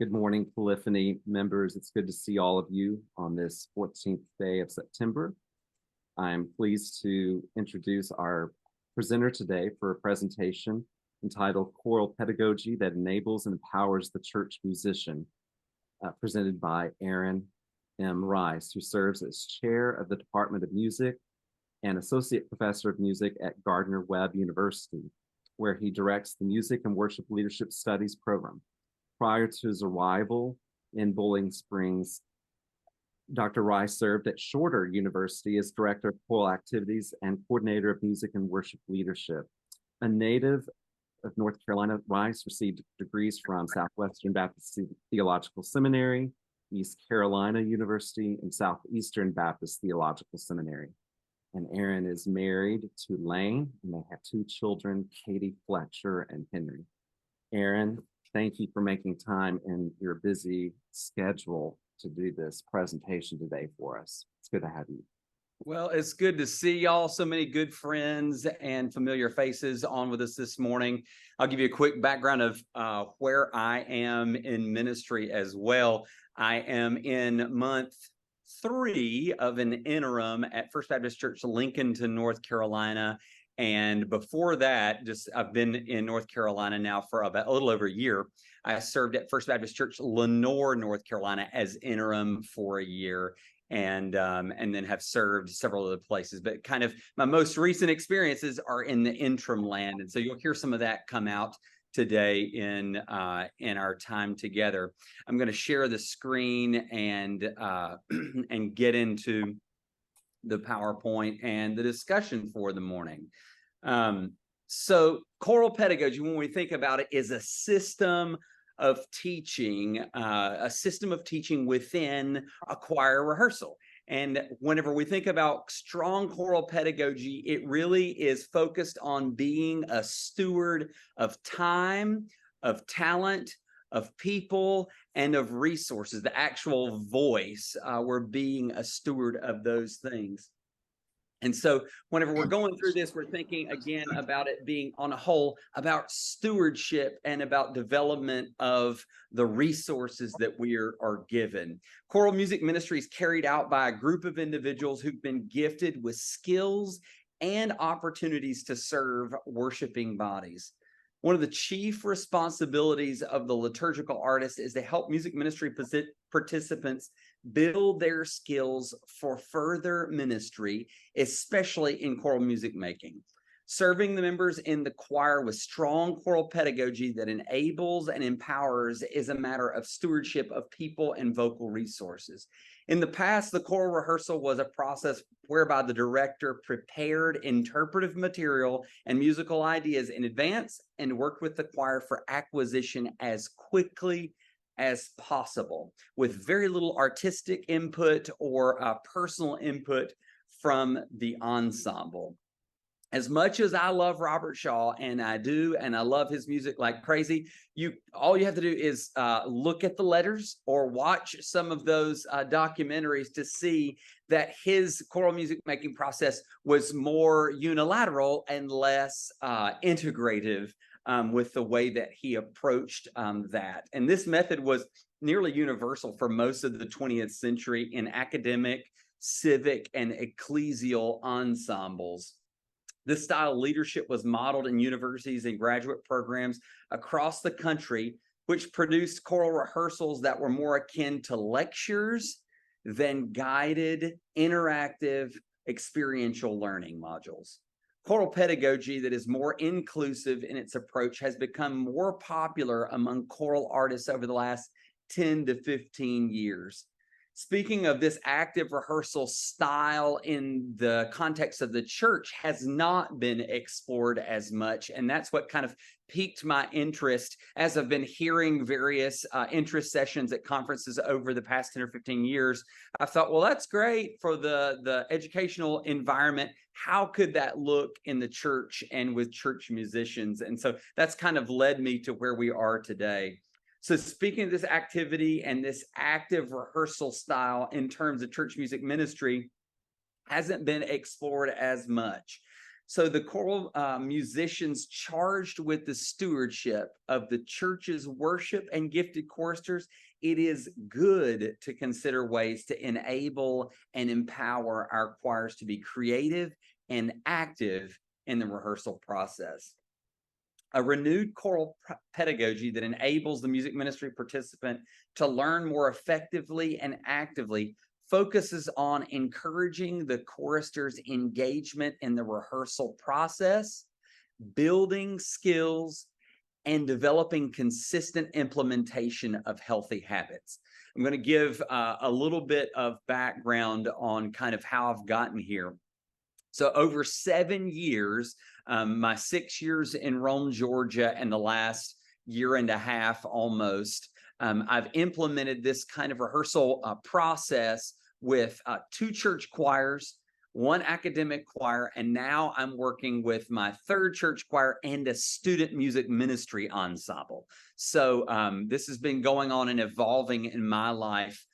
Good morning, Polyphony members. It's good to see all of you on this 14th day of September. I'm pleased to introduce our presenter today for a presentation entitled Choral Pedagogy that Enables and Empowers the Church Musician, presented by Aaron M. Rice, who serves as chair of the Department of Music and associate professor of music at Gardner-Webb University, where he directs the Music and Worship Leadership Studies program. Prior to his arrival in Bowling Springs, Dr. Rice served at Shorter University as director of choral activities and coordinator of music and worship leadership. A native of North Carolina, Rice received degrees from Southwestern Baptist Theological Seminary, East Carolina University, and Southeastern Baptist Theological Seminary. And Aaron is married to Lane, and they have two children, Kati Fletcher and Henry. Aaron, thank you for making time in your busy schedule to do this presentation today for us. It's good to have you. Well, it's good to see y'all. So many good friends and familiar faces on with us this morning. I'll give you a quick background of where I am in ministry as well. I am in month 3 of an interim at First Baptist Church, Lincolnton, North Carolina. And before that, I've been in North Carolina now for about a little over a year. I served at First Baptist Church, Lenoir, North Carolina, as interim for a year, and then have served several other places. But kind of my most recent experiences are in the interim land, and so you'll hear some of that come out today in our time together. I'm going to share the screen and get into the PowerPoint and the discussion for the morning. So choral pedagogy, when we think about it, is a system of teaching, within a choir rehearsal. And whenever we think about strong choral pedagogy, it really is focused on being a steward of time, of talent, of people, and of resources, the actual voice. We're being a steward of those things. And so whenever we're going through this, we're thinking again about it being on a whole about stewardship and about development of the resources that we are given. Choral music ministry is carried out by a group of individuals who've been gifted with skills and opportunities to serve worshiping bodies. One of the chief responsibilities of the liturgical artist is to help music ministry participants build their skills for further ministry, especially in choral music making. Serving the members in the choir with strong choral pedagogy that enables and empowers is a matter of stewardship of people and vocal resources. In the past, the choral rehearsal was a process whereby the director prepared interpretive material and musical ideas in advance and worked with the choir for acquisition as quickly as possible, with very little artistic input or personal input from the ensemble. As much as I love Robert Shaw, and I do, and I love his music like crazy, all you have to do is look at the letters or watch some of those documentaries to see that his choral music making process was more unilateral and less integrative with the way that he approached that. And this method was nearly universal for most of the 20th century in academic, civic, and ecclesial ensembles. This style of leadership was modeled in universities and graduate programs across the country, which produced choral rehearsals that were more akin to lectures than guided, interactive, experiential learning modules. Choral pedagogy that is more inclusive in its approach has become more popular among choral artists over the last 10 to 15 years. Speaking of this active rehearsal style in the context of the church has not been explored as much, and that's what kind of piqued my interest as I've been hearing various interest sessions at conferences over the past 10 or 15 years. I thought, well, that's great for the educational environment. How could that look in the church and with church musicians? And so that's kind of led me to where we are today. So speaking of this activity and this active rehearsal style in terms of church music ministry hasn't been explored as much. So the choral musicians charged with the stewardship of the church's worship and gifted choristers, it is good to consider ways to enable and empower our choirs to be creative and active in the rehearsal process. A renewed choral pedagogy that enables the music ministry participant to learn more effectively and actively focuses on encouraging the choristers' engagement in the rehearsal process, building skills, and developing consistent implementation of healthy habits. I'm going to give a little bit of background on kind of how I've gotten here. So over 7 years, my 6 years in Rome, Georgia, and the last year and a half almost, I've implemented this kind of rehearsal process with 2 church choirs, 1 academic choir, and now I'm working with my 3rd church choir and a student music ministry ensemble. So this has been going on and evolving in my life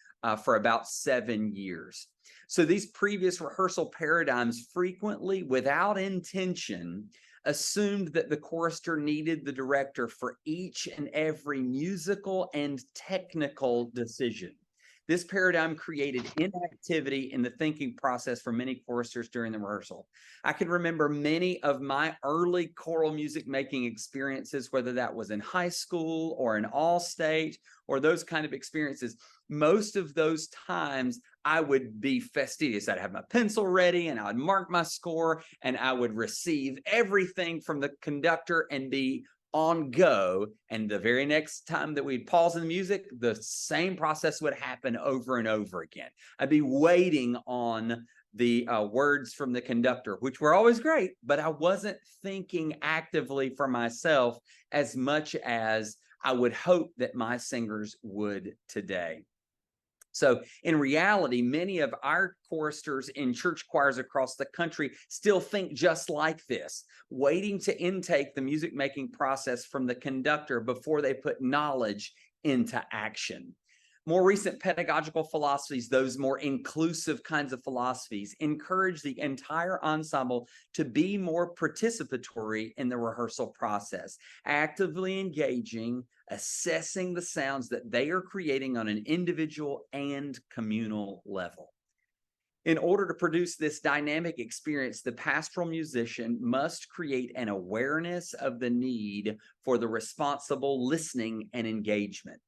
for about 7 years. So these previous rehearsal paradigms frequently, without intention, assumed that the chorister needed the director for each and every musical and technical decision. This paradigm created inactivity in the thinking process for many choristers during the rehearsal. I can remember many of my early choral music making experiences, whether that was in high school or in All-State or those kind of experiences. Most of those times I would be fastidious. I'd have my pencil ready and I would mark my score and I would receive everything from the conductor and be on go. And the very next time that we'd pause in the music, the same process would happen over and over again. I'd be waiting on the words from the conductor, which were always great, but I wasn't thinking actively for myself as much as I would hope that my singers would today. So in reality, many of our choristers in church choirs across the country still think just like this, waiting to intake the music making process from the conductor before they put knowledge into action. More recent pedagogical philosophies, those more inclusive kinds of philosophies, encourage the entire ensemble to be more participatory in the rehearsal process, actively engaging, assessing the sounds that they are creating on an individual and communal level. In order to produce this dynamic experience, the pastoral musician must create an awareness of the need for the responsible listening and engagement.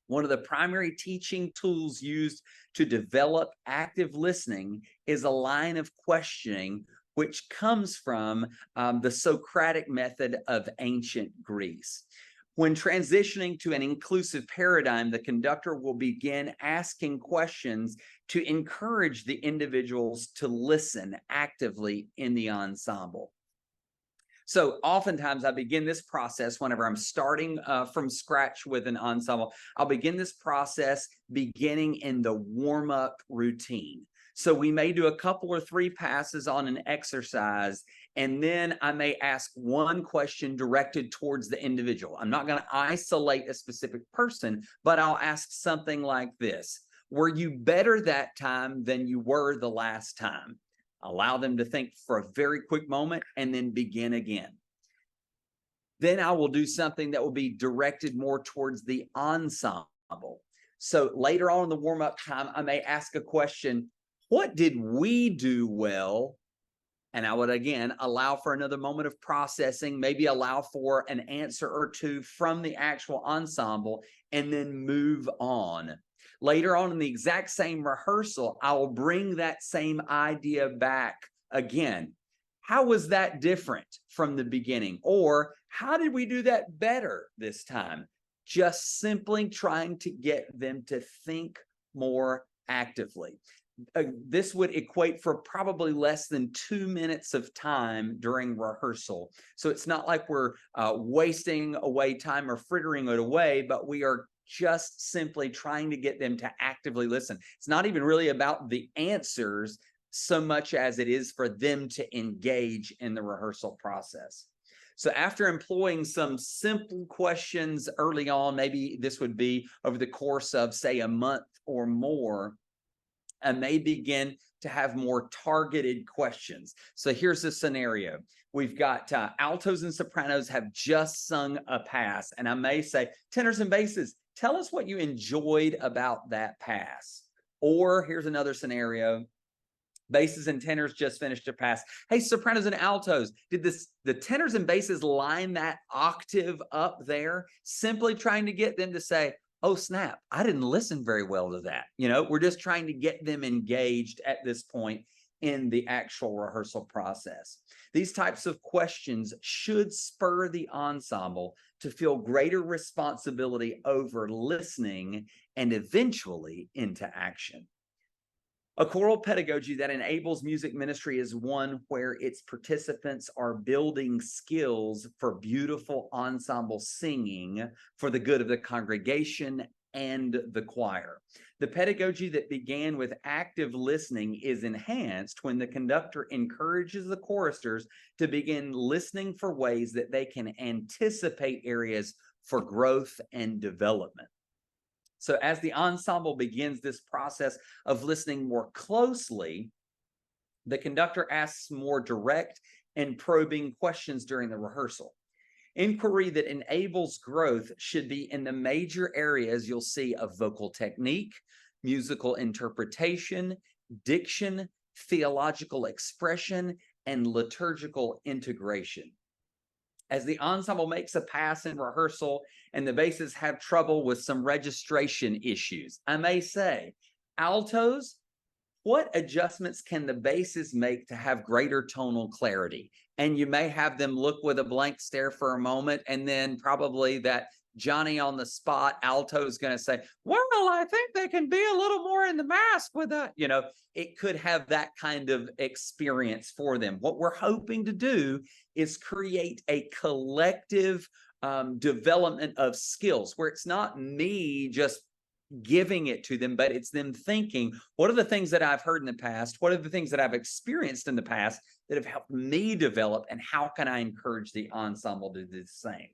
One of the primary teaching tools used to develop active listening is a line of questioning, which comes from the Socratic method of ancient Greece. When transitioning to an inclusive paradigm, the conductor will begin asking questions to encourage the individuals to listen actively in the ensemble. So oftentimes I begin this process whenever I'm starting from scratch with an ensemble. I'll begin this process beginning in the warm-up routine. So we may do a couple or 3 passes on an exercise, and then I may ask one question directed towards the individual. I'm not going to isolate a specific person, but I'll ask something like this. Were you better that time than you were the last time? Allow them to think for a very quick moment and then begin again. Then I will do something that will be directed more towards the ensemble. So later on in the warm-up time, I may ask a question, what did we do well? And I would again allow for another moment of processing, maybe allow for an answer or 2 from the actual ensemble, and then move on. Later on in the exact same rehearsal, I will bring that same idea back again. How was that different from the beginning? Or how did we do that better this time? Just simply trying to get them to think more actively. This would equate for probably less than 2 minutes of time during rehearsal. So it's not like we're wasting away time or frittering it away, but we are just simply trying to get them to actively listen. It's not even really about the answers so much as it is for them to engage in the rehearsal process. So after employing some simple questions early on, maybe this would be over the course of, say, a month or more, I may begin to have more targeted questions. So here's a scenario. We've got altos and sopranos have just sung a pass. And I may say, tenors and basses, tell us what you enjoyed about that pass. Or here's another scenario. Basses and tenors just finished a pass. Hey, sopranos and altos, did the tenors and basses line that octave up there? Simply trying to get them to say, oh, snap, I didn't listen very well to that. You know, we're just trying to get them engaged at this point in the actual rehearsal process. These types of questions should spur the ensemble to feel greater responsibility over listening and eventually into action. A choral pedagogy that enables music ministry is one where its participants are building skills for beautiful ensemble singing for the good of the congregation and the choir. The pedagogy that began with active listening is enhanced when the conductor encourages the choristers to begin listening for ways that they can anticipate areas for growth and development. So as the ensemble begins this process of listening more closely, the conductor asks more direct and probing questions during the rehearsal. Inquiry that enables growth should be in the major areas you'll see of vocal technique, musical interpretation, diction, theological expression, and liturgical integration. As the ensemble makes a pass in rehearsal and the basses have trouble with some registration issues, I may say, altos, what adjustments can the basses make to have greater tonal clarity? And you may have them look with a blank stare for a moment, and then probably that Johnny on the spot alto is going to say, well, I think they can be a little more in the mask with that. You know, it could have that kind of experience for them. What we're hoping to do is create a collective development of skills where it's not me just giving it to them, but it's them thinking, what are the things that I've heard in the past? What are the things that I've experienced in the past that have helped me develop? And how can I encourage the ensemble to do the same?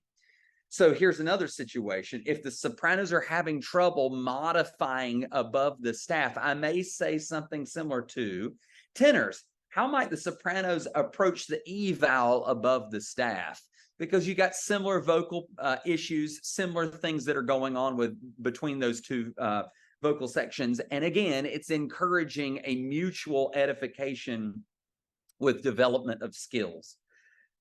So here's another situation. If the sopranos are having trouble modifying above the staff, I may say something similar to tenors. How might the sopranos approach the E vowel above the staff? Because you got similar vocal issues, similar things that are going on between those two vocal sections. And again, it's encouraging a mutual edification with development of skills.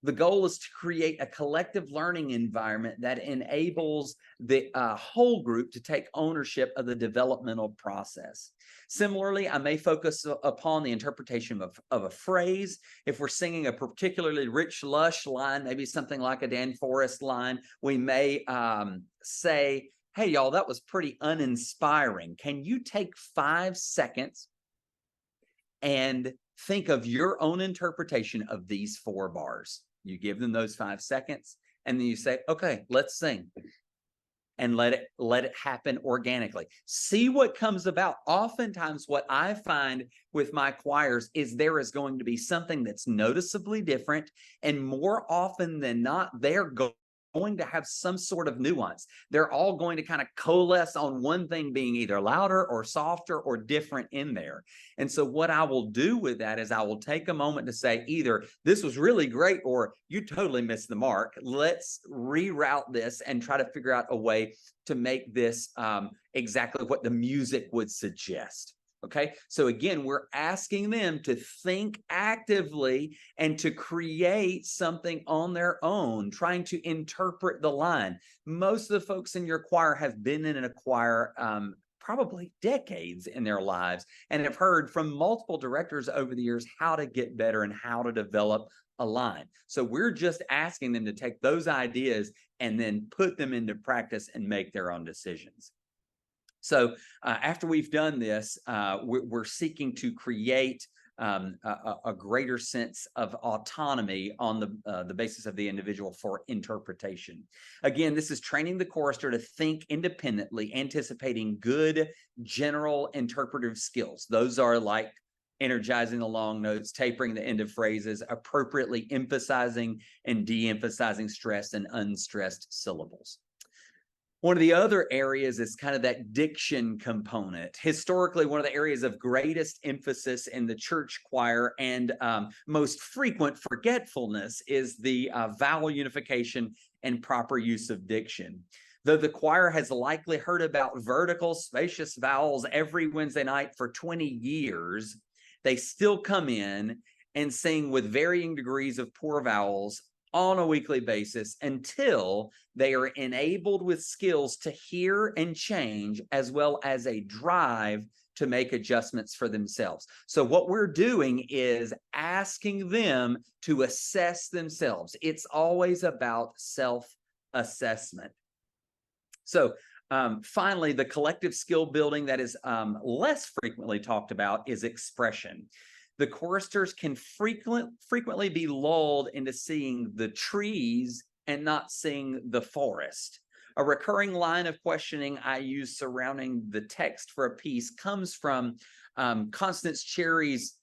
The goal is to create a collective learning environment that enables the whole group to take ownership of the developmental process. Similarly, I may focus upon the interpretation of a phrase. If we're singing a particularly rich, lush line, maybe something like a Dan Forrest line, we may say, hey, y'all, that was pretty uninspiring. Can you take 5 seconds and think of your own interpretation of these 4 bars? You give them those 5 seconds, and then you say, okay, let's sing. And let it happen organically. See what comes about. Oftentimes, what I find with my choirs is there is going to be something that's noticeably different, and more often than not, they're going to have some sort of nuance. They're all going to kind of coalesce on one thing being either louder or softer or different in there. And so what I will do with that is I will take a moment to say either this was really great or you totally missed the mark. Let's reroute this and try to figure out a way to make this exactly what the music would suggest. Okay, so again, we're asking them to think actively and to create something on their own, trying to interpret the line. Most of the folks in your choir have been in a choir probably decades in their lives and have heard from multiple directors over the years how to get better and how to develop a line. So we're just asking them to take those ideas and then put them into practice and make their own decisions. So after we've done this, we're seeking to create a greater sense of autonomy on the basis of the individual for interpretation. Again, this is training the chorister to think independently, anticipating good general interpretive skills. Those are like energizing the long notes, tapering the end of phrases, appropriately emphasizing and de-emphasizing stressed and unstressed syllables. One of the other areas is kind of that diction component. Historically, one of the areas of greatest emphasis in the church choir and most frequent forgetfulness is the vowel unification and proper use of diction. Though the choir has likely heard about vertical, spacious vowels every Wednesday night for 20 years, they still come in and sing with varying degrees of poor vowels on a weekly basis until they are enabled with skills to hear and change, as well as a drive to make adjustments for themselves. So what we're doing is asking them to assess themselves. It's always about self-assessment. So finally, the collective skill building that is less frequently talked about is expression. The choristers can frequently be lulled into seeing the trees and not seeing the forest. A recurring line of questioning I use surrounding the text for a piece comes from Constance Cherry's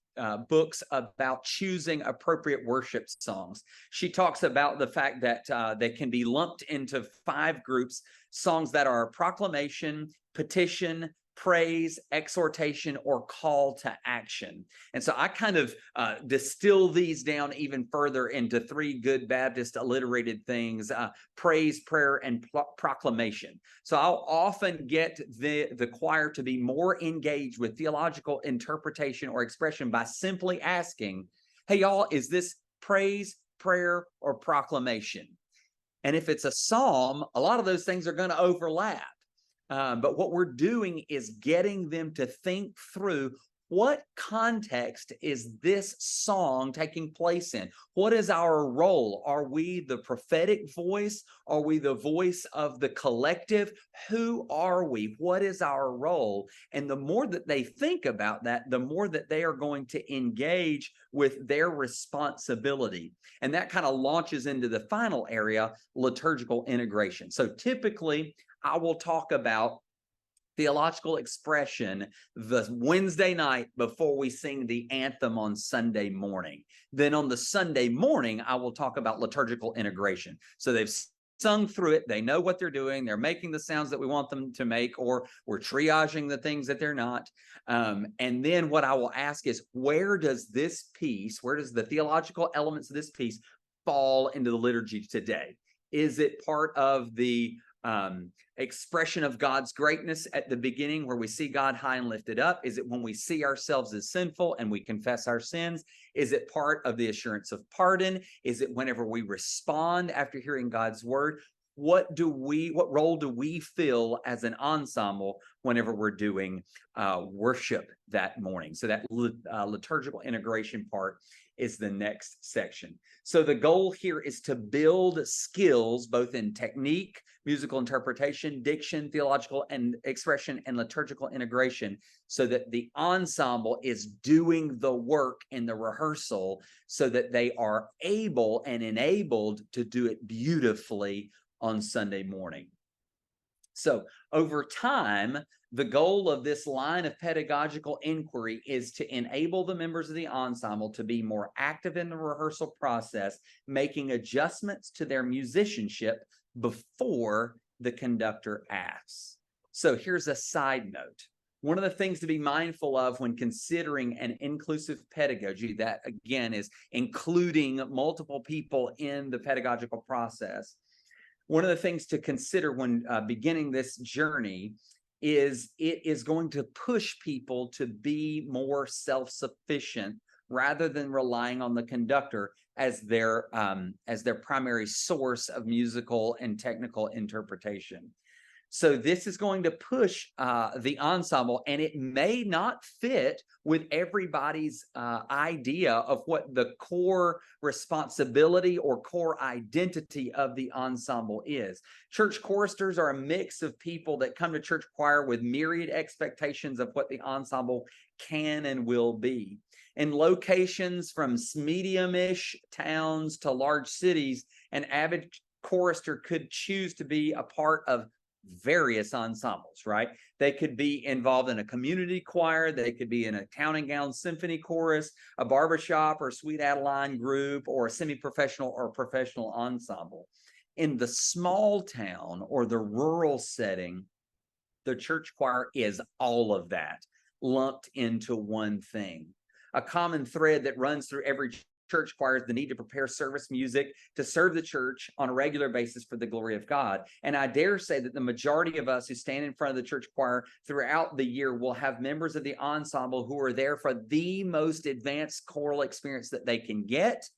books about choosing appropriate worship songs. She talks about the fact that they can be lumped into 5 groups: songs that are proclamation, petition, praise, exhortation, or call to action. And so I kind of distill these down even further into 3 good Baptist alliterated things: praise, prayer, and proclamation. So I'll often get the choir to be more engaged with theological interpretation or expression by simply asking, hey, y'all, is this praise, prayer, or proclamation? And if it's a psalm, a lot of those things are going to overlap. But what we're doing is getting them to think through, what context is this song taking place in? What is our role? Are we the prophetic voice? Are we the voice of the collective? Who are we? What is our role? And the more that they think about that, the more that they are going to engage with their responsibility. And that kind of launches into the final area, liturgical integration. So typically, I will talk about theological expression the Wednesday night before we sing the anthem on Sunday morning. Then on the Sunday morning, I will talk about liturgical integration. So they've sung through it. They know what they're doing. They're making the sounds that we want them to make, or we're triaging the things that they're not. And then what I will ask is, where does this piece, where does the theological elements of this piece fall into the liturgy today? Is it part of the expression of God's greatness at the beginning, where we see God high and lifted up? Is it when we see ourselves as sinful and we confess our sins? Is it part of the assurance of pardon? Is it whenever we respond after hearing God's word? What role do we fill as an ensemble whenever we're doing worship that morning? So that liturgical integration part is the next section. So the goal here is to build skills both in technique, musical interpretation, diction, theological and expression, and liturgical integration, so that the ensemble is doing the work in the rehearsal so that they are able and enabled to do it beautifully on Sunday morning. So over time, the goal of this line of pedagogical inquiry is to enable the members of the ensemble to be more active in the rehearsal process, making adjustments to their musicianship before the conductor asks. So here's a side note. One of the things to be mindful of when considering an inclusive pedagogy that, again, is including multiple people in the pedagogical process, one of the things to consider when beginning this journey is it is going to push people to be more self-sufficient rather than relying on the conductor as their primary source of musical and technical interpretation. So this is going to push the ensemble, and it may not fit with everybody's idea of what the core responsibility or core identity of the ensemble is. Church choristers are a mix of people that come to church choir with myriad expectations of what the ensemble can and will be. In locations from medium-ish towns to large cities, an avid chorister could choose to be a part of various ensembles, right? They could be involved in a community choir, they could be in a town and gown symphony chorus, a barbershop or Sweet Adeline group, or a semi-professional or professional ensemble. In the small town or the rural setting, the church choir is all of that lumped into one thing. A common thread that runs through every church choir is the need to prepare service music to serve the church on a regular basis for the glory of God. And I dare say that the majority of us who stand in front of the church choir throughout the year will have members of the ensemble who are there for the most advanced choral experience that they can get,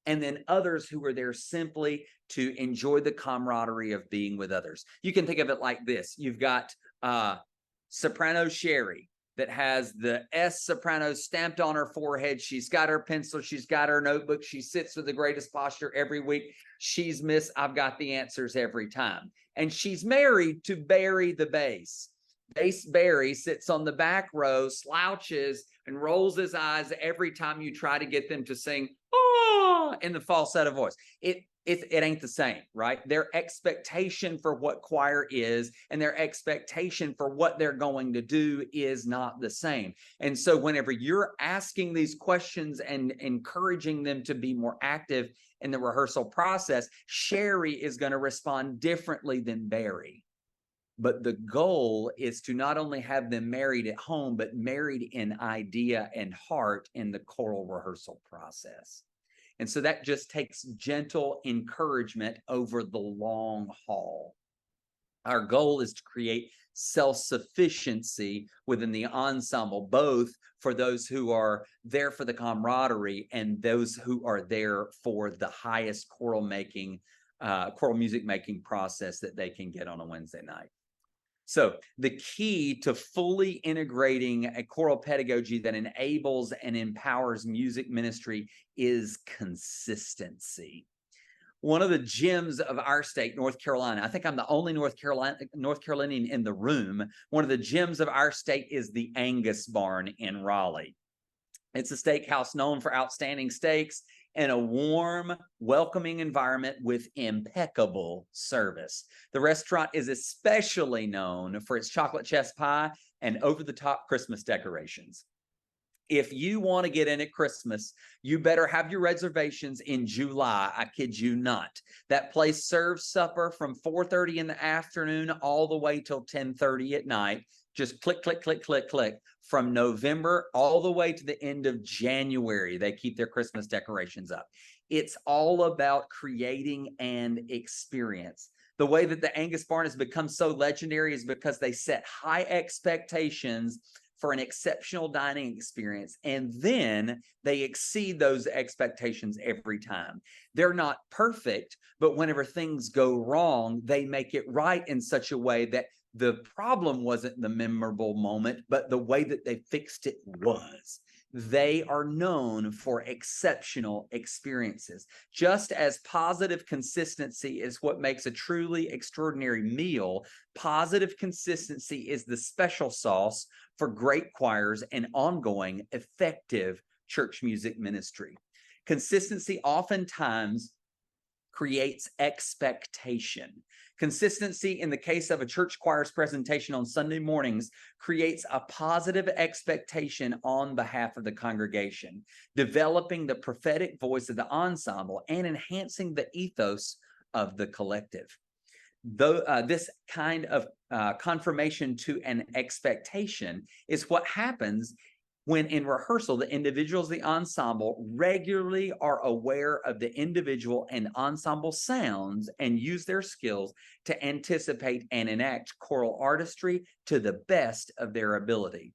and then others who are there simply to enjoy the camaraderie of being with others. You can think of it like this. You've got soprano Sherry that has the S soprano stamped on her forehead. She's got her pencil. She's got her notebook. She sits with the greatest posture every week. She's Miss I've got the answers every time. And she's married to Barry the bass. Bass Barry sits on the back row, slouches, and rolls his eyes every time you try to get them to sing "oh" in the falsetto voice. It ain't the same, right? Their expectation for what choir is and their expectation for what they're going to do is not the same. And so whenever you're asking these questions and encouraging them to be more active in the rehearsal process, Sherry is going to respond differently than Barry. But the goal is to not only have them married at home, but married in idea and heart in the choral rehearsal process. And so that just takes gentle encouragement over the long haul. Our goal is to create self-sufficiency within the ensemble, both for those who are there for the camaraderie and those who are there for the highest choral music making process that they can get on a Wednesday night. So the key to fully integrating a choral pedagogy that enables and empowers music ministry is consistency. One of the gems of our state, North Carolina, I think I'm the only North Carolinian in the room. One of the gems of our state is the Angus Barn in Raleigh. It's a steakhouse known for outstanding steaks and a warm, welcoming environment with impeccable service. The restaurant is especially known for its chocolate chess pie and over-the-top Christmas decorations. If you want to get in at Christmas, you better have your reservations in July. I kid you not. That place serves supper from 4:30 in the afternoon all the way till 10:30 at night. Just click, click, click, click, click. From November all the way to the end of January, they keep their Christmas decorations up. It's all about creating an experience. The way that the Angus Barn has become so legendary is because they set high expectations for an exceptional dining experience, and then they exceed those expectations every time. They're not perfect, but whenever things go wrong, they make it right in such a way that the problem wasn't the memorable moment, but the way that they fixed it was. They are known for exceptional experiences. Just as positive consistency is what makes a truly extraordinary meal, positive consistency is the special sauce for great choirs and ongoing effective church music ministry. Consistency oftentimes creates expectation. Consistency in the case of a church choir's presentation on Sunday mornings creates a positive expectation on behalf of the congregation, developing the prophetic voice of the ensemble and enhancing the ethos of the collective. This kind of confirmation to an expectation is what happens when in rehearsal, the individuals of the ensemble regularly are aware of the individual and ensemble sounds and use their skills to anticipate and enact choral artistry to the best of their ability.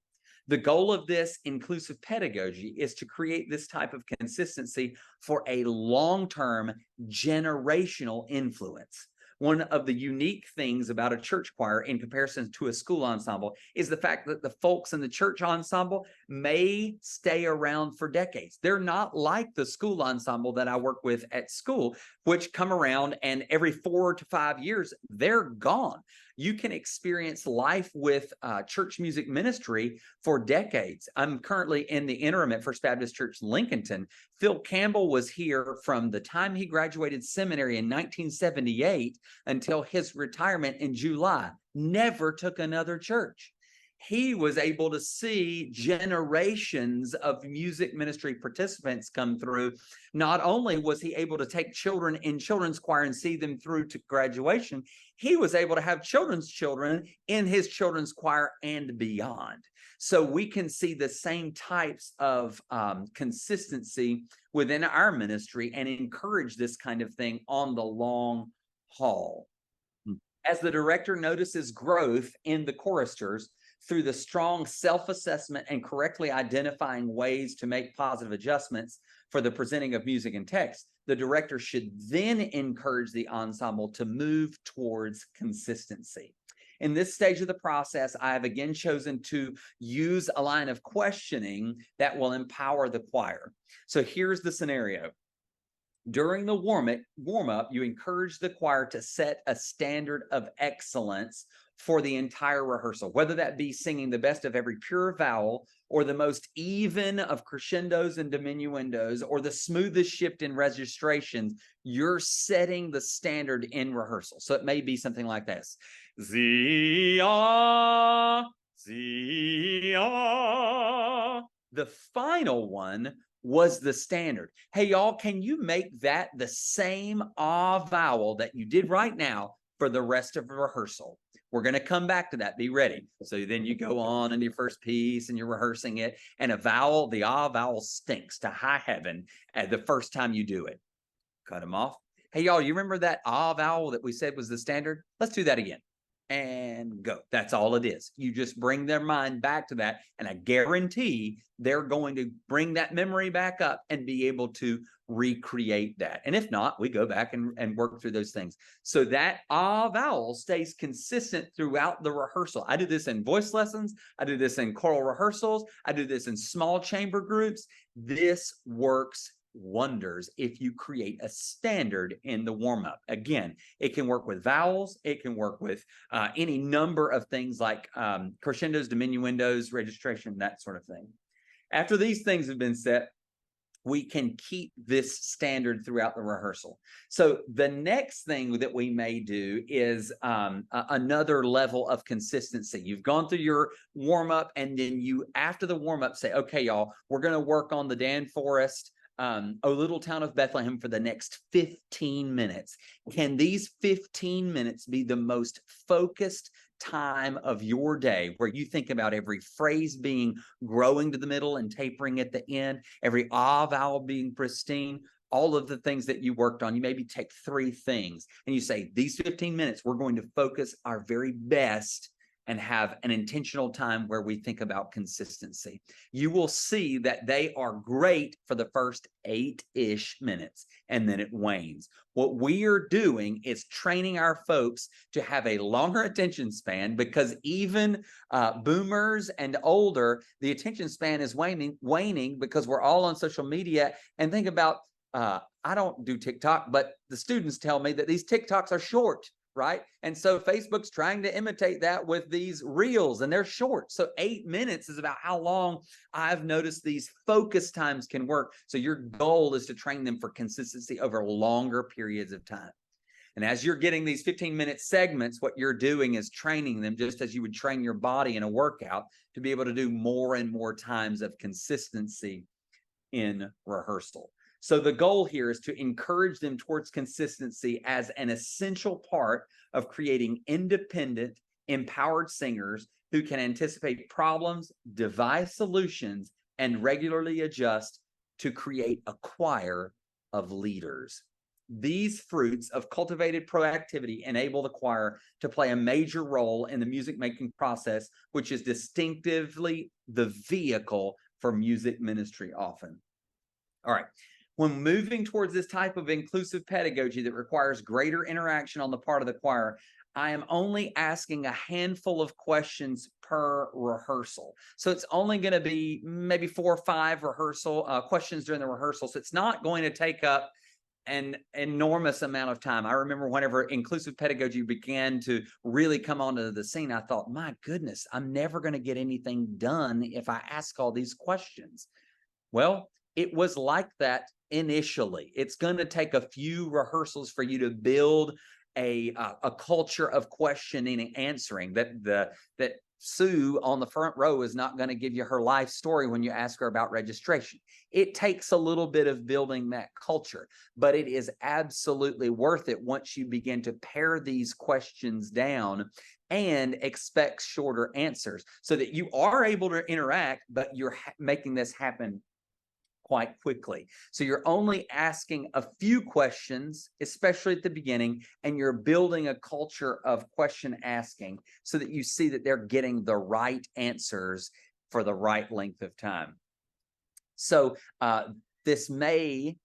The goal of this inclusive pedagogy is to create this type of consistency for a long-term generational influence. One of the unique things about a church choir in comparison to a school ensemble is the fact that the folks in the church ensemble may stay around for decades. They're not like the school ensemble that I work with at school, which come around and every 4 to 5 years, they're gone. You can experience life with church music ministry for decades. I'm currently in the interim at First Baptist Church, Lincolnton. Phil Campbell was here from the time he graduated seminary in 1978 until his retirement in July. Never took another church. he was able to see generations of music ministry participants come through. Not only was he able to take children in children's choir and see them through to graduation, he was able to have children's children in his children's choir and beyond. So we can see the same types of consistency within our ministry and encourage this kind of thing on the long haul. As the director notices growth in the choristers through the strong self-assessment and correctly identifying ways to make positive adjustments for the presenting of music and text, the director should then encourage the ensemble to move towards consistency. In this stage of the process, I have again chosen to use a line of questioning that will empower the choir. So here's the scenario. During the warm-up, you encourage the choir to set a standard of excellence for the entire rehearsal, whether that be singing the best of every pure vowel or the most even of crescendos and diminuendos or the smoothest shift in registrations. You're setting the standard in rehearsal. So it may be something like this. Zia, zia. The final one was the standard. Hey, y'all, can you make that the same ah vowel that you did right now for the rest of the rehearsal? We're going to come back to that. Be ready. So then you go on in your first piece and you're rehearsing it. And a vowel, the ah vowel stinks to high heaven at the first time you do it. Cut them off. Hey, y'all, you remember that ah vowel that we said was the standard? Let's do that again. And go. That's all it is. You just bring their mind back to that. And I guarantee they're going to bring that memory back up and be able to recreate that. And if not, we go back and work through those things. So that ah vowel stays consistent throughout the rehearsal. I do this in voice lessons. I do this in choral rehearsals. I do this in small chamber groups. This works wonders if you create a standard in the warm-up. Again, it can work with vowels. It can work with any number of things like crescendos, diminuendos, registration, that sort of thing. After these things have been set, we can keep this standard throughout the rehearsal. So the next thing that we may do is another level of consistency. You've gone through your warm-up, and then you, after the warm-up, say, okay, y'all, we're going to work on the Dan Forest, O Little Town of Bethlehem for the next 15 minutes. Can these 15 minutes be the most focused time of your day, where you think about every phrase being growing to the middle and tapering at the end, every ah vowel being pristine, all of the things that you worked on? You maybe take 3 things and you say, these 15 minutes, we're going to focus our very best and have an intentional time where we think about consistency. You will see that they are great for the first 8-ish minutes, and then it wanes. What we are doing is training our folks to have a longer attention span, because even boomers and older, the attention span is waning because we're all on social media. And think about, I don't do TikTok, but the students tell me that these TikToks are short, right? And so Facebook's trying to imitate that with these reels, and they're short. So 8 minutes is about how long I've noticed these focus times can work. So your goal is to train them for consistency over longer periods of time. And as you're getting these 15-minute segments, what you're doing is training them, just as you would train your body in a workout, to be able to do more and more times of consistency in rehearsal. So the goal here is to encourage them towards consistency as an essential part of creating independent, empowered singers who can anticipate problems, devise solutions, and regularly adjust to create a choir of leaders. These fruits of cultivated proactivity enable the choir to play a major role in the music-making process, which is distinctively the vehicle for music ministry often. All right. When moving towards this type of inclusive pedagogy that requires greater interaction on the part of the choir, I am only asking a handful of questions per rehearsal. So it's only going to be maybe 4 or 5 questions during the rehearsal. So it's not going to take up an enormous amount of time. I remember whenever inclusive pedagogy began to really come onto the scene, I thought, my goodness, I'm never going to get anything done if I ask all these questions. Well, it was like that initially. It's going to take a few rehearsals for you to build a culture of questioning and answering that Sue on the front row is not going to give you her life story when you ask her about registration. It takes a little bit of building that culture, but it is absolutely worth it once you begin to pare these questions down and expect shorter answers so that you are able to interact, but you're making this happen quite quickly. So you're only asking a few questions, especially at the beginning, and you're building a culture of question asking so that you see that they're getting the right answers for the right length of time. So this may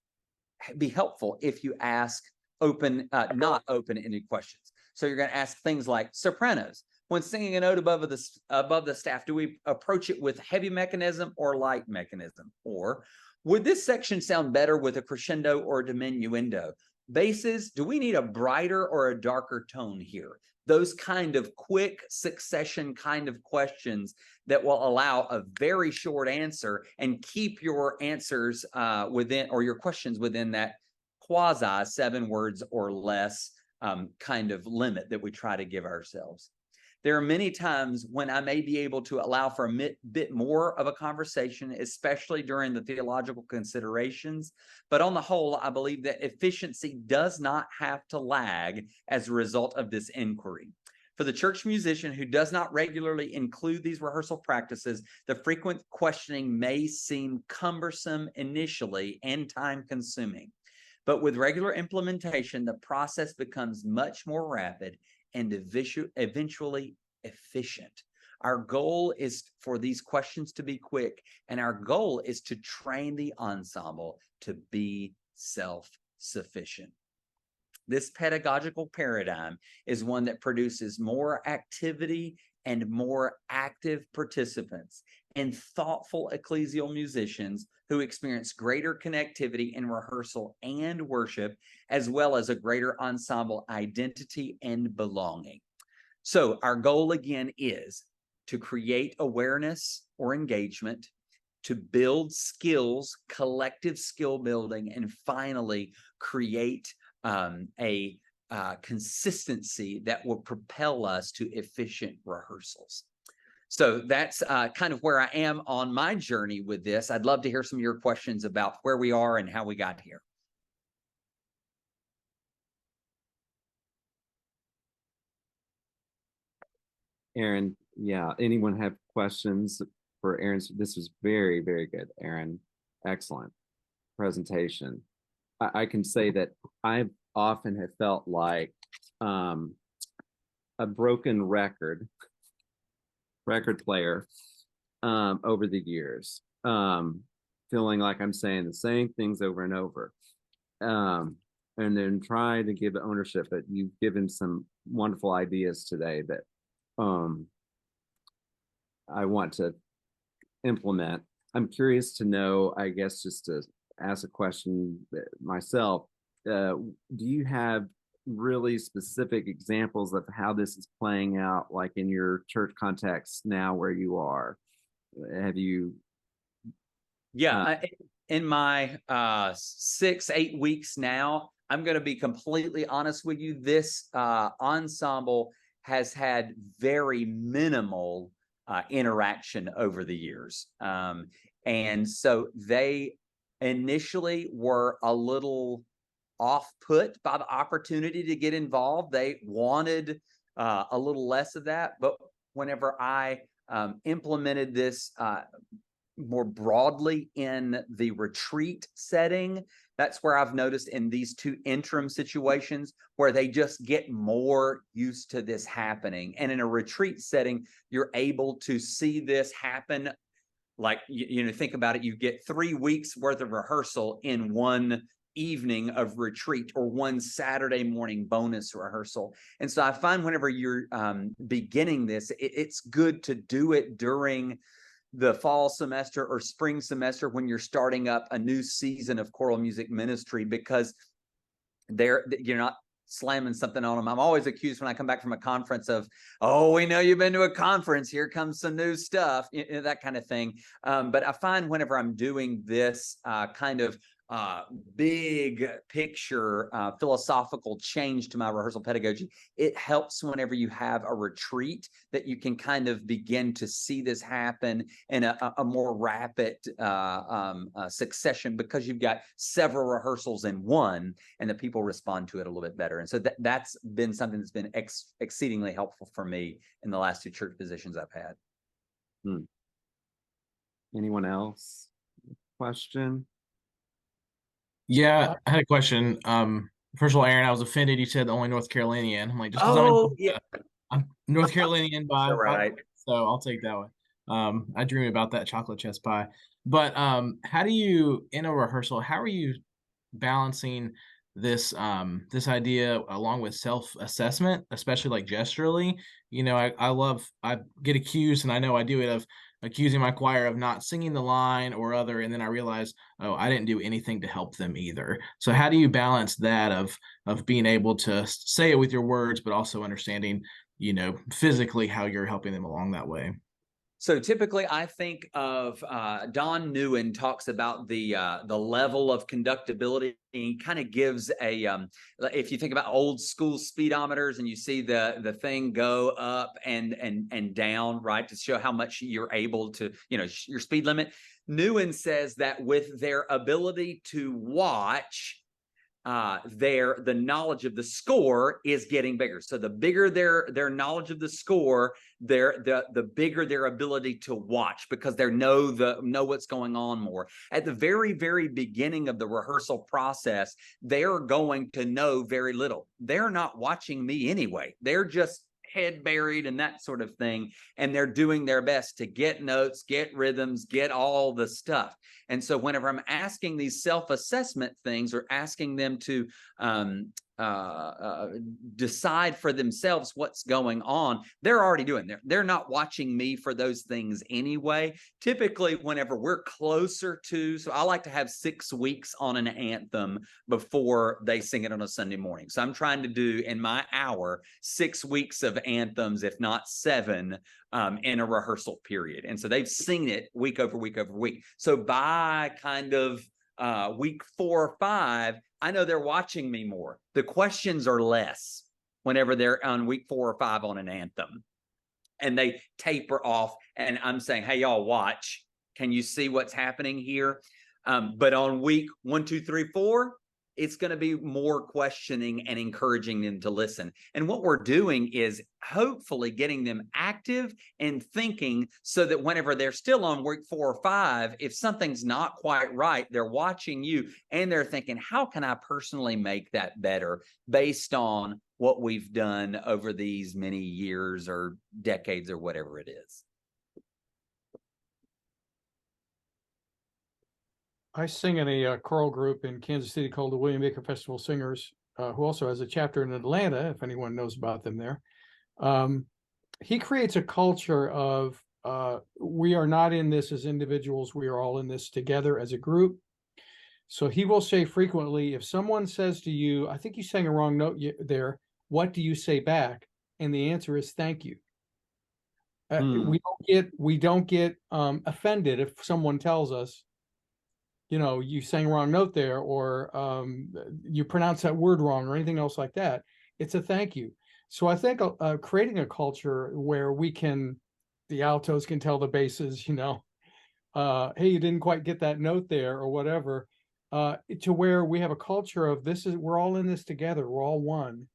be helpful if you ask not open-ended questions. So you're going to ask things like sopranos. When singing a note above the staff, do we approach it with heavy mechanism or light mechanism? Or would this section sound better with a crescendo or a diminuendo? Basses, do we need a brighter or a darker tone here? Those kind of quick succession kind of questions that will allow a very short answer and keep your answers within, or your questions within that quasi 7 words or less kind of limit that we try to give ourselves. There are many times when I may be able to allow for a bit more of a conversation, especially during the theological considerations. But on the whole, I believe that efficiency does not have to lag as a result of this inquiry. For the church musician who does not regularly include these rehearsal practices, the frequent questioning may seem cumbersome initially and time-consuming. But with regular implementation, the process becomes much more rapid and eventually efficient. Our goal is for these questions to be quick, and our goal is to train the ensemble to be self-sufficient. This pedagogical paradigm is one that produces more activity and more active participants and thoughtful ecclesial musicians who experience greater connectivity in rehearsal and worship, as well as a greater ensemble identity and belonging. So our goal again is to create awareness or engagement, to build skills, collective skill building, and finally create a consistency that will propel us to efficient rehearsals. So that's kind of where I am on my journey with this. I'd love to hear some of your questions about where we are and how we got here. Aaron, yeah, anyone have questions for Aaron? This was very, very good, Aaron. Excellent presentation. I can say that I often have felt like a broken record player over the years, feeling like I'm saying the same things over and over, and then trying to give ownership. But you've given some wonderful ideas today that I want to implement. I'm curious to know, I guess, just to ask a question myself, do you have really specific examples of how this is playing out, like in your church context now where you are? Have you? Yeah, in my 6-8 weeks now, I'm going to be completely honest with you. This ensemble has had very minimal interaction over the years. And so they initially were a little off-put by the opportunity to get involved. They wanted a little less of that. But whenever I implemented this more broadly in the retreat setting, that's where I've noticed in these 2 interim situations where they just get more used to this happening. And in a retreat setting, you're able to see this happen. Like, you know, think about it, you get 3 weeks worth of rehearsal in one evening of retreat or one Saturday morning bonus rehearsal. And so I find whenever you're beginning this, it's good to do it during the fall semester or spring semester when you're starting up a new season of choral music ministry, because you're not slamming something on them. I'm always accused when I come back from a conference of, oh, we know you've been to a conference, here comes some new stuff, that kind of thing. But I find whenever I'm doing this kind of big picture philosophical change to my rehearsal pedagogy. It helps whenever you have a retreat that you can kind of begin to see this happen in a more rapid succession, because you've got several rehearsals in one, and the people respond to it a little bit better. And so that's been something that's been exceedingly helpful for me in the last 2 church positions I've had. Anyone else? Question? Yeah, I had a question. First of all, Aaron, I was offended you said the only North Carolinian. I'm like, just because I'm North Carolinian by right. So I'll take that one. I dream about that chocolate chess pie. But how do you, in a rehearsal, how are you balancing this this idea along with self-assessment, especially like gesturally? You know, I get accused, and I know I do it, of accusing my choir of not singing the line or other, and then I realize, oh, I didn't do anything to help them either. So how do you balance that of being able to say it with your words, but also understanding, you know, physically how you're helping them along that way? So typically, I think of Don Newen talks about the level of conductibility. He kind of gives a if you think about old school speedometers, and you see the thing go up and down, right, to show how much you're able to, you know, your speed limit. Newen says that with their ability to watch, the knowledge of the score is getting bigger. So the bigger their knowledge of the score, the bigger their ability to watch, because they know what's going on more. At the very, very beginning of the rehearsal process, they're going to know very little. They're not watching me anyway. They're just head buried and that sort of thing, and they're doing their best to get notes, get rhythms, get all the stuff. And so whenever I'm asking these self-assessment things, or asking them to decide for themselves what's going on, they're already doing there. They're not watching me for those things anyway. Typically, whenever we're closer to, so I like to have 6 weeks on an anthem before they sing it on a Sunday morning. So I'm trying to do in my hour 6 weeks of anthems, if not 7, in a rehearsal period. And so they've seen it week over week over week. So by kind of week 4 or 5, I know they're watching me more. The questions are less whenever they're on week 4 or 5 on an anthem, and they taper off, and I'm saying, hey, y'all, watch. Can you see what's happening here? But on week 1, 2, 3, 4, it's going to be more questioning and encouraging them to listen. And what we're doing is hopefully getting them active and thinking, so that whenever they're still on week 4 or 5, if something's not quite right, they're watching you and they're thinking, how can I personally make that better based on what we've done over these many years or decades or whatever it is. I sing in a choral group in Kansas City called the William Baker Festival Singers, who also has a chapter in Atlanta, if anyone knows about them there. He creates a culture of we are not in this as individuals, we are all in this together as a group. So he will say frequently, if someone says to you, I think you sang a wrong note there, what do you say back? And the answer is thank you. We don't get offended if someone tells us, you know, you sang a wrong note there, or you pronounce that word wrong, or anything else like that. It's a thank you. So I think creating a culture where the altos can tell the basses, you know, hey, you didn't quite get that note there, or whatever, to where we have a culture of we're all in this together. We're all one.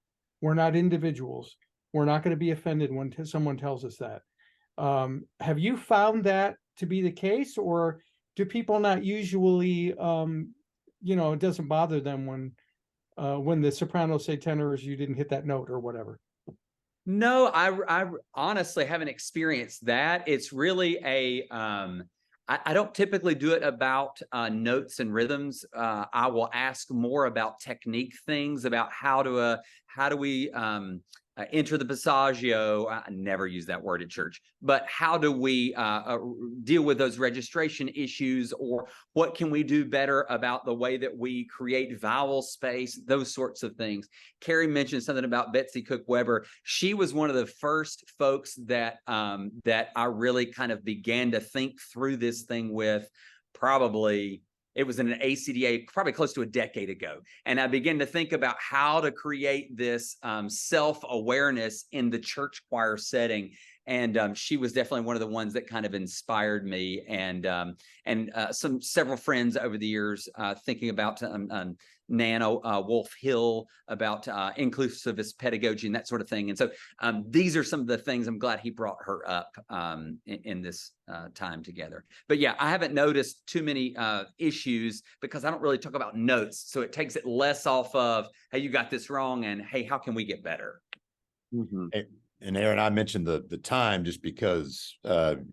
We're not individuals. We're not going to be offended when someone tells us that. Have you found that to be the case, or do people not usually, you know, it doesn't bother them when the sopranos say tenors, you didn't hit that note or whatever? No, I honestly haven't experienced that. It's really I don't typically do it about notes and rhythms. I will ask more about technique things, about how do we enter the passaggio. I never use that word at church, but how do we deal with those registration issues, or what can we do better about the way that we create vowel space, those sorts of things. Carrie mentioned something about Betsy Cook Weber. She was one of the first folks that I really kind of began to think through this thing with, probably It was in an ACDA probably close to a decade ago. And I began to think about how to create this self-awareness in the church choir setting. And she was definitely one of the ones that kind of inspired me, and several friends over the years thinking about Nana Wolf Hill, about inclusivist pedagogy and that sort of thing. And so these are some of the things. I'm glad he brought her up in this time together. But yeah, I haven't noticed too many issues because I don't really talk about notes. So it takes it less off of, hey, you got this wrong, and hey, how can we get better? Mm-hmm. And Aaron, I mentioned the time just because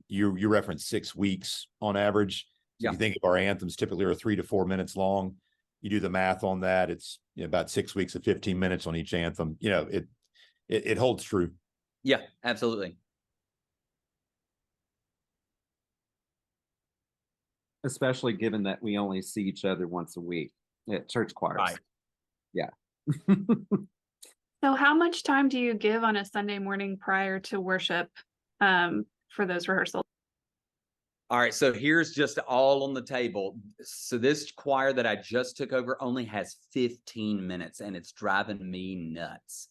you referenced 6 weeks on average. So if you think of our anthems, typically are 3 to 4 minutes long. You do the math on that, it's about 6 weeks of 15 minutes on each anthem. It holds true. Yeah, absolutely. Especially given that we only see each other once a week at church choirs. Right. Yeah. So how much time do you give on a Sunday morning prior to worship for those rehearsals? All right, so here's just all on the table. So this choir that I just took over only has 15 minutes, and it's driving me nuts.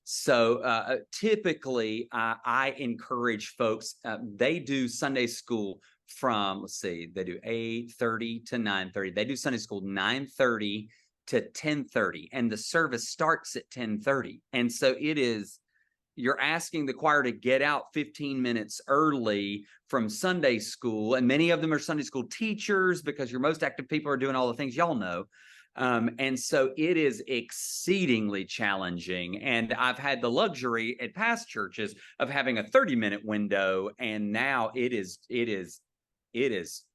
So typically, I encourage folks, they do Sunday school from, let's see, they do 8:30 to 9:30. They do Sunday school 9:30 to 10:30, and the service starts at 10:30. And so you're asking the choir to get out 15 minutes early from Sunday school. And many of them are Sunday school teachers, because your most active people are doing all the things y'all know. And so it is exceedingly challenging. And I've had the luxury at past churches of having a 30-minute window. And now it is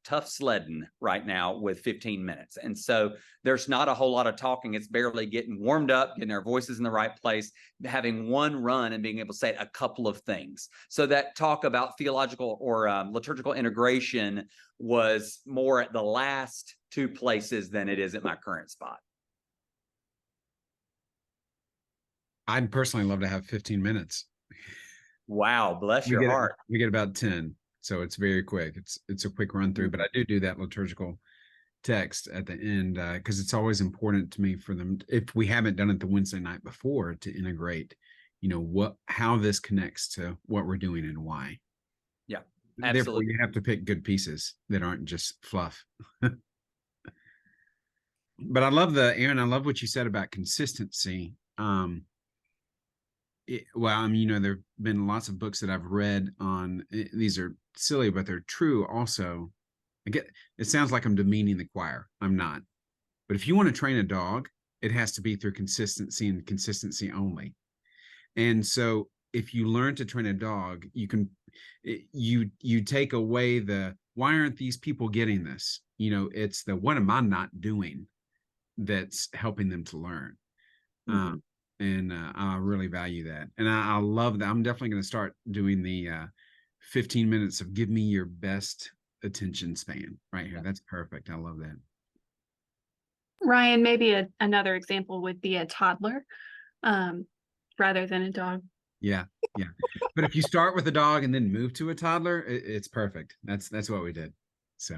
tough sledding right now with 15 minutes. And so there's not a whole lot of talking. It's barely getting warmed up, getting our voices in the right place, having one run and being able to say a couple of things. So that talk about theological or liturgical integration was more at the last 2 places than it is at my current spot. I'd personally love to have 15 minutes. Wow, bless your heart. We get about 10. So it's very quick. It's a quick run through, but I do that liturgical text at the end because it's always important to me for them, if we haven't done it the Wednesday night before, to integrate, how this connects to what we're doing and why. Yeah, absolutely. Therefore, you have to pick good pieces that aren't just fluff. But I love Aaron, I love what you said about consistency. There've been lots of books that I've read on, these are silly, but they're true also. It sounds like I'm demeaning the choir. I'm not. But if you want to train a dog, it has to be through consistency and consistency only. And so if you learn to train a dog, you take away why aren't these people getting this? It's what am I not doing that's helping them to learn. Mm-hmm. And I really value that. And I love that. I'm definitely going to start doing the 15 minutes of give me your best attention span right here. That's perfect. I love that. Ryan, maybe another example would be a toddler rather than a dog. Yeah. But if you start with a dog and then move to a toddler, it's perfect. That's what we did. So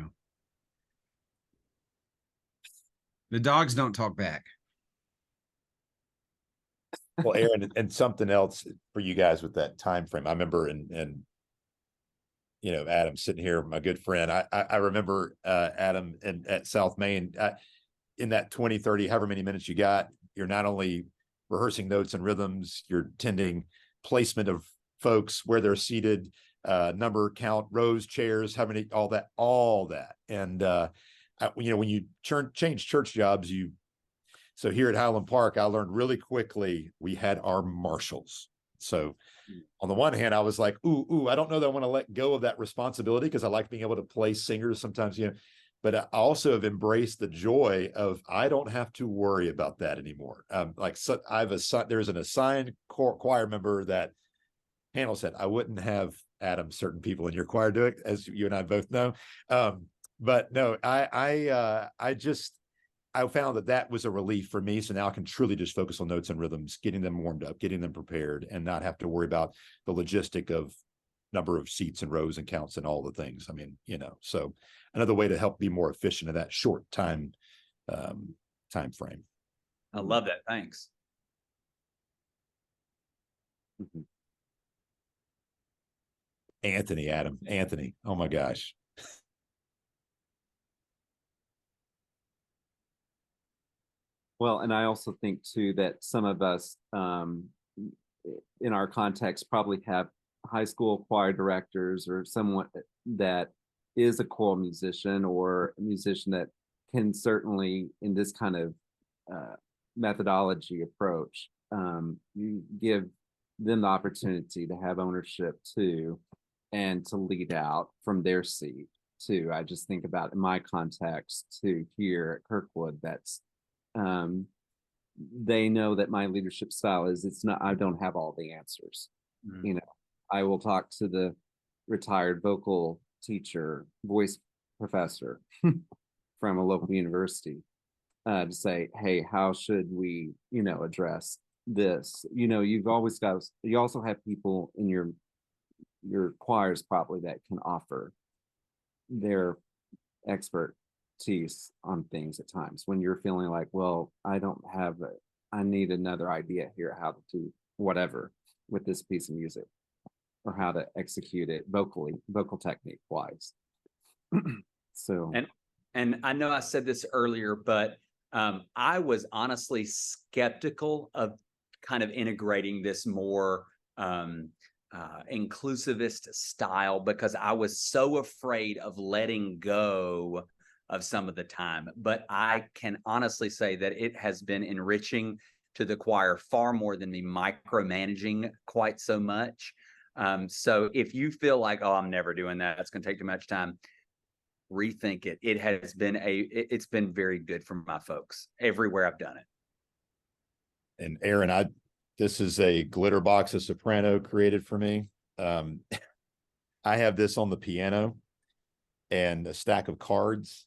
the dogs don't talk back. Well, Aaron, and something else for you guys with that time frame. I remember, and Adam sitting here, my good friend. I remember Adam at South Main in that 20, 30, however many minutes you got. You're not only rehearsing notes and rhythms, you're tending placement of folks, where they're seated, number, count, rows, chairs, how many, all that. And when you change church jobs, so here at Highland Park, I learned really quickly we had our marshals. So on the one hand, I was like, ooh, I don't know that I want to let go of that responsibility because I like being able to play singers sometimes, but I also have embraced the joy of I don't have to worry about that anymore. There's an assigned choir member that Hannah said, I wouldn't have Adam, certain people in your choir do it, as you and I both know. But no, I found that was a relief for me. So now I can truly just focus on notes and rhythms, getting them warmed up, getting them prepared, and not have to worry about the logistic of number of seats and rows and counts and all the things. I mean, so another way to help be more efficient in that short time frame. I love that. Thanks. Mhm. Anthony. Oh my gosh. Well, and I also think too that some of us in our context probably have high school choir directors or someone that is a choral musician or a musician that can certainly, in this kind of methodology approach, you give them the opportunity to have ownership too, and to lead out from their seat too. I just think about in my context too here at Kirkwood, that's they know that my leadership style is, it's not, I don't have all the answers. Mm. I will talk to the retired vocal teacher, voice professor from a local university to say, hey, how should we, address this? You also have people in your choirs probably that can offer their expertise on things at times when you're feeling like, well, I need another idea here how to do whatever with this piece of music or how to execute it vocal technique wise. So and I know I said this earlier, but I was honestly skeptical of kind of integrating this more inclusivist style because I was so afraid of letting go of some of the time. But I can honestly say that it has been enriching to the choir far more than me micromanaging quite so much. So if you feel like, oh, I'm never doing that, it's going to take too much time, rethink it. It's been very good for my folks everywhere I've done it. And Aaron, this is a glitter box of soprano created for me. I have this on the piano and a stack of cards.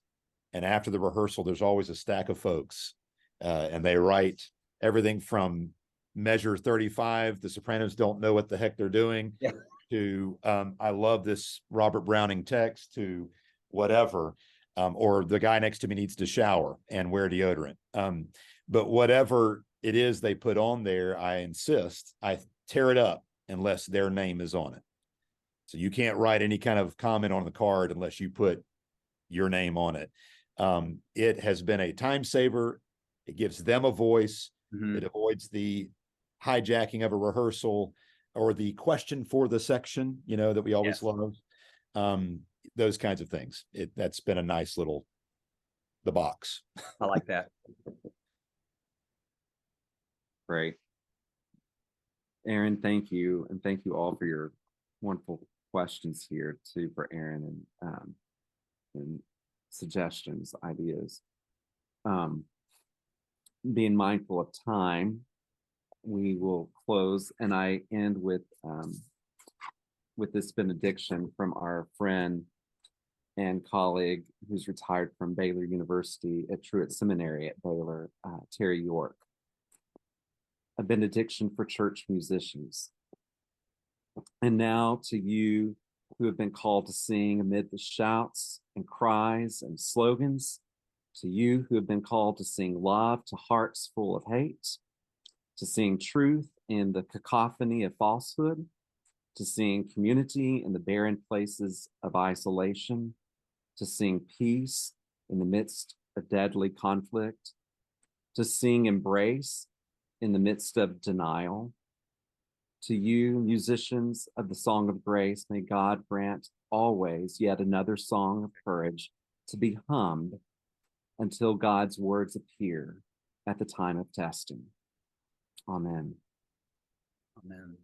And after the rehearsal, there's always a stack of folks. And they write everything from measure 35, the sopranos don't know what the heck they're doing, to I love this Robert Browning text, to whatever, or the guy next to me needs to shower and wear deodorant. But whatever it is they put on there, I insist I tear it up unless their name is on it. So you can't write any kind of comment on the card unless you put your name on it. It has been a time saver. It gives them a voice. Mm-hmm. It avoids the hijacking of a rehearsal or the question for the section, that we always love. Those kinds of things. That's been a nice the box. I like that. Great. Aaron, thank you. And thank you all for your wonderful questions here too for Aaron and suggestions, ideas. Being mindful of time, we will close, and I end with this benediction from our friend and colleague who's retired from Baylor University at Truett Seminary at Baylor, Terry York. A benediction for church musicians. And now to you who have been called to sing amid the shouts and cries and slogans, to you who have been called to sing love to hearts full of hate, to sing truth in the cacophony of falsehood, to sing community in the barren places of isolation, to sing peace in the midst of deadly conflict, to sing embrace in the midst of denial. To you, musicians of the Song of Grace, may God grant always yet another song of courage to be hummed until God's words appear at the time of testing. Amen. Amen.